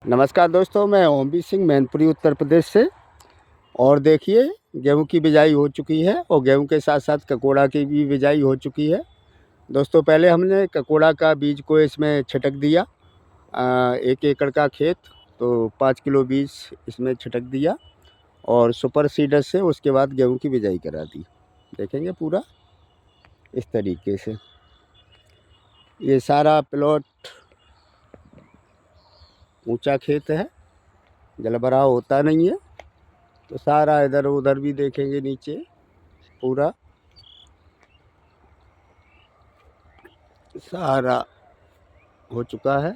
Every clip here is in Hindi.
नमस्कार दोस्तों, मैं ओमवीर सिंह मैनपुरी उत्तर प्रदेश से। और देखिए, गेहूं की बिजाई हो चुकी है और गेहूं के साथ साथ ककोड़ा की भी बिजाई हो चुकी है। दोस्तों, पहले हमने ककोड़ा का बीज को इसमें छिटक दिया। 1 एकड़ का खेत, तो 5 किलो बीज इसमें छिटक दिया और सुपर सीडर से उसके बाद गेहूं की बिजाई करा दी। देखेंगे पूरा इस तरीके से। ये सारा प्लॉट ऊंचा खेत है, जलभराव होता नहीं है, तो सारा इधर उधर भी देखेंगे नीचे पूरा सारा हो चुका है।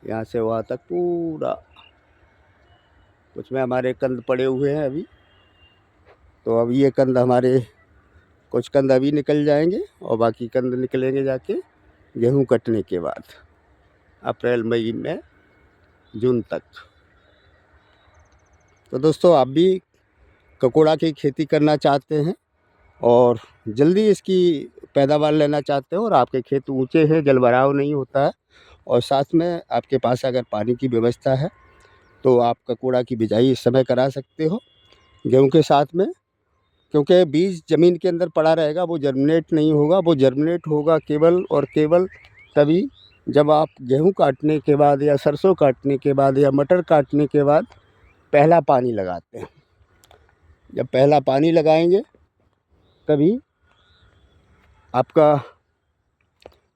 यहाँ से वहाँ तक पूरा कुछ में हमारे कंद पड़े हुए हैं अभी। तो अब ये कंद हमारे कुछ कंद अभी निकल जाएंगे और बाकी कंद निकलेंगे जाके गेहूं कटने के बाद, अप्रैल मई में जून तक। तो दोस्तों, आप भी ककोड़ा की खेती करना चाहते हैं और जल्दी इसकी पैदावार लेना चाहते हो और आपके खेत ऊंचे हैं, जलभराव नहीं होता है और साथ में आपके पास अगर पानी की व्यवस्था है, तो आप ककोड़ा की बिजाई इस समय करा सकते हो गेहूं के साथ में। क्योंकि बीज ज़मीन के अंदर पड़ा रहेगा, वो जर्मिनेट नहीं होगा। वो जर्मिनेट होगा केवल और केवल तभी जब आप गेहूं काटने के बाद या सरसों काटने के बाद या मटर काटने के बाद पहला पानी लगाते हैं। जब पहला पानी लगाएंगे तभी आपका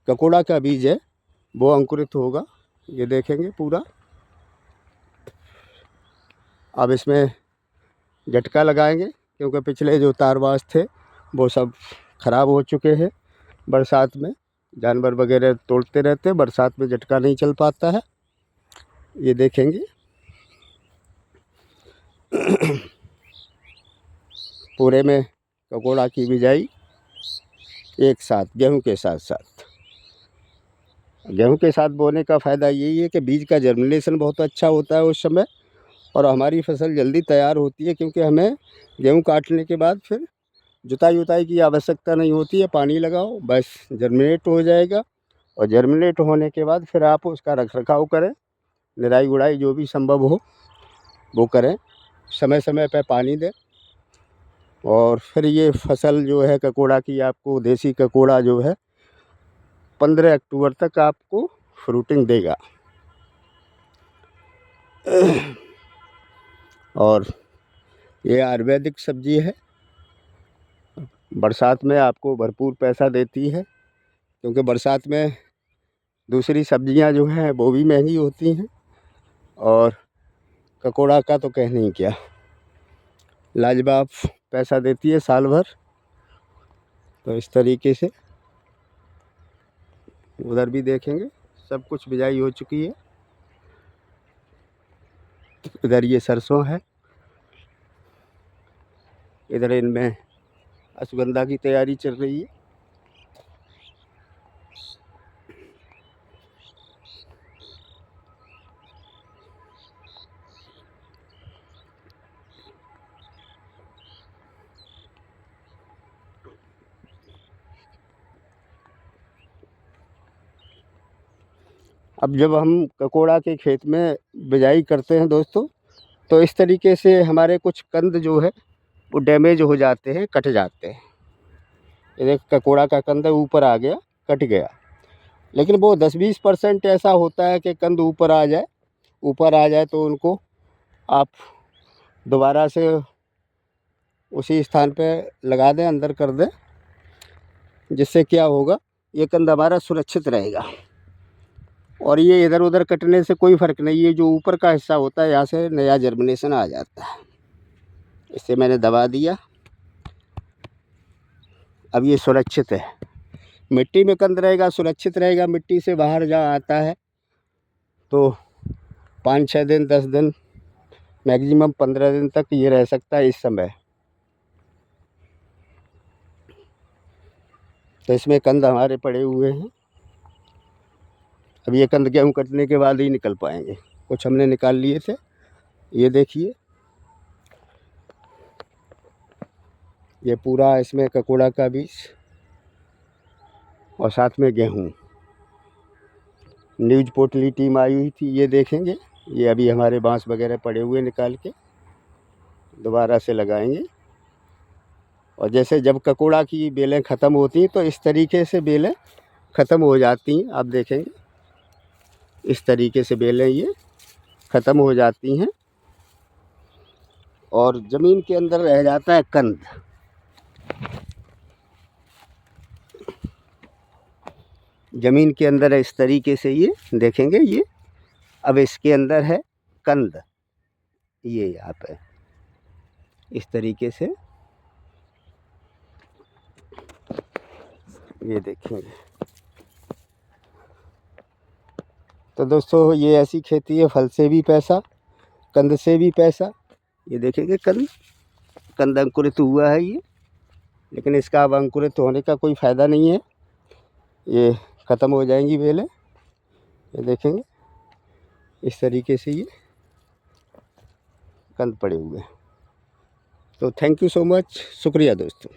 ककोड़ा का बीज है वो अंकुरित होगा। ये देखेंगे पूरा। अब इसमें झटका लगाएंगे क्योंकि पिछले जो तारबाज थे वो सब ख़राब हो चुके हैं। बरसात में जानवर वगैरह तोड़ते रहते हैं, बरसात में झटका नहीं चल पाता है। ये देखेंगे पूरे में ककोड़ा की बिजाई एक साथ गेहूं के साथ साथ। गेहूं के साथ बोने का फ़ायदा यही है कि बीज का जर्मिनेशन बहुत अच्छा होता है उस समय और हमारी फसल जल्दी तैयार होती है, क्योंकि हमें गेहूं काटने के बाद फिर जुताई उताई की आवश्यकता नहीं होती है। पानी लगाओ, बस जर्मिनेट हो जाएगा और जर्मिनेट होने के बाद फिर आप उसका रखरखाव करें, निराई गुड़ाई जो भी संभव हो वो करें, समय समय पर पानी दें और फिर ये फसल जो है ककोड़ा की, आपको देसी ककोड़ा जो है 15 अक्टूबर तक आपको फ्रूटिंग देगा। और ये आयुर्वेदिक सब्जी है, बरसात में आपको भरपूर पैसा देती है, क्योंकि बरसात में दूसरी सब्जियां जो हैं वो भी महंगी होती हैं और ककोड़ा का तो कहने ही क्या, लाजवाब पैसा देती है साल भर। तो इस तरीके से उधर भी देखेंगे सब कुछ बिजाई हो चुकी है। इधर ये सरसों है, इधर इनमें अश्वगंधा की तैयारी चल रही है। अब जब हम ककोड़ा के खेत में बिजाई करते हैं दोस्तों, तो इस तरीके से हमारे कुछ कंद जो है वो डैमेज हो जाते हैं, कट जाते हैं। ये देख, ककोड़ा का कंद ऊपर आ गया, कट गया, लेकिन वो 10-20% ऐसा होता है कि कंद ऊपर आ जाए। ऊपर आ जाए तो उनको आप दोबारा से उसी स्थान पे लगा दें, अंदर कर दें, जिससे क्या होगा, ये कंद हमारा सुरक्षित रहेगा और ये इधर उधर कटने से कोई फ़र्क नहीं है। जो ऊपर का हिस्सा होता है, यहाँ से नया जर्मिनेशन आ जाता है। इससे मैंने दबा दिया, अब ये सुरक्षित है। मिट्टी में कंद रहेगा, सुरक्षित रहेगा, मिट्टी से बाहर जहाँ आता है तो 5-6 दिन, 10 दिन, मैक्सिमम 15 दिन तक ये रह सकता है इस समय। तो इसमें कंद हमारे पड़े हुए हैं। अब ये कंद गेहूं कटने के बाद ही निकल पाएंगे। कुछ हमने निकाल लिए थे, ये देखिए। ये पूरा इसमें ककोड़ा का बीज और साथ में गेहूं। न्यूज़ पोर्टली टीम आई हुई थी, ये देखेंगे। ये अभी हमारे बांस वगैरह पड़े हुए निकाल के दोबारा से लगाएंगे। और जैसे जब ककोड़ा की बेलें ख़त्म होती हैं तो इस तरीके से बेलें ख़त्म हो जाती हैं। आप देखेंगे इस तरीके से बेलें ये ख़त्म हो जाती हैं और ज़मीन के अंदर रह जाता है कंद। ज़मीन के अंदर इस तरीके से ये देखेंगे, ये अब इसके अंदर है कंद, ये यहाँ पे इस तरीके से ये देखेंगे। तो दोस्तों ये ऐसी खेती है, फल से भी पैसा, कंद से भी पैसा। ये देखेंगे कंद अंकुरित हुआ है ये, लेकिन इसका अब अंकुरित होने का कोई फ़ायदा नहीं है, ये ख़त्म हो जाएंगी बेलें। ये देखेंगे इस तरीके से ये कंद पड़े हुए हैं। तो थैंक यू सो मच, शुक्रिया दोस्तों।